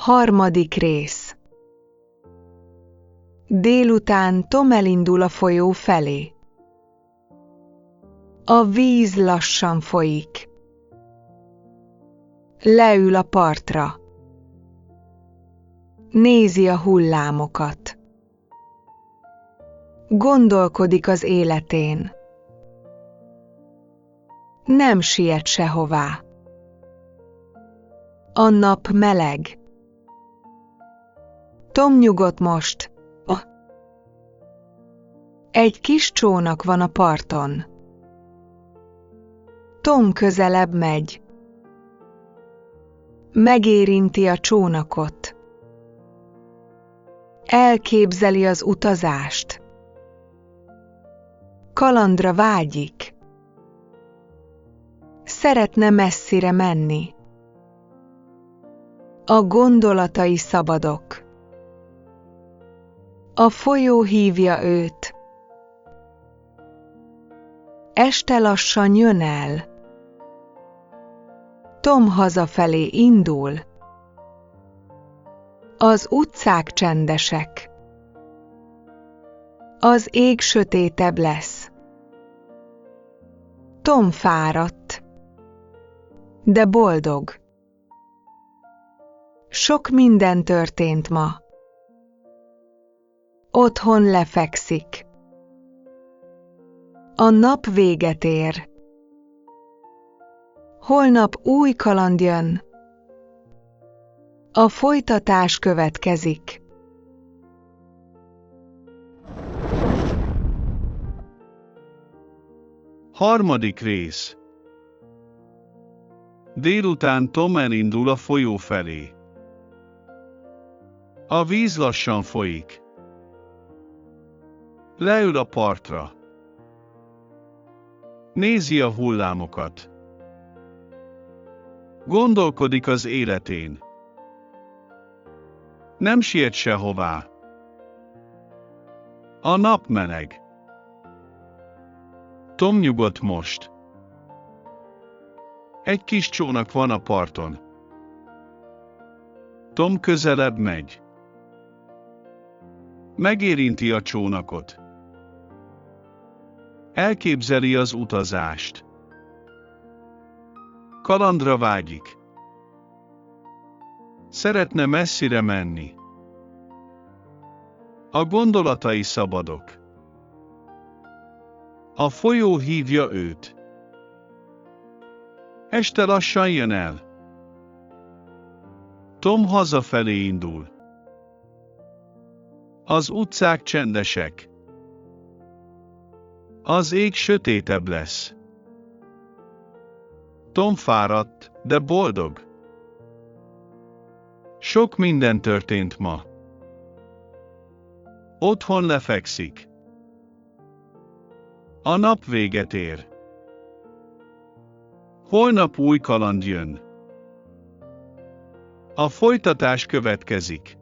Harmadik rész. Délután Tom elindul a folyó felé. A víz lassan folyik. Leül a partra. Nézi a hullámokat. Gondolkodik az életén. Nem siet sehová. A nap meleg. Tom nyugodt most. Egy kis csónak van a parton. Tom közelebb megy. Megérinti a csónakot. Elképzeli az utazást. Kalandra vágyik. Szeretne messzire menni. A gondolatai szabadok. A folyó hívja őt. Este lassan jön el. Tom hazafelé indul. Az utcák csendesek. Az ég sötétebb lesz. Tom fáradt, de boldog. Sok minden történt ma. Otthon lefekszik. A nap véget ér. Holnap új kaland jön. A folytatás következik. Harmadik rész. Délután Tom elindul a folyó felé. A víz lassan folyik. Leül a partra. Nézi a hullámokat. Gondolkodik az életén. Nem siet sehová. A nap meleg. Tom nyugodt most. Egy kis csónak van a parton. Tom közelebb megy. Megérinti a csónakot. Elképzeli az utazást. Kalandra vágyik. Szeretne messzire menni. A gondolatai szabadok. A folyó hívja őt. Este lassan jön el. Tom hazafelé indul. Az utcák csendesek. Az ég sötétebb lesz. Tom fáradt, de boldog. Sok minden történt ma. Otthon lefekszik. A nap véget ér. Holnap új kaland jön. A folytatás következik.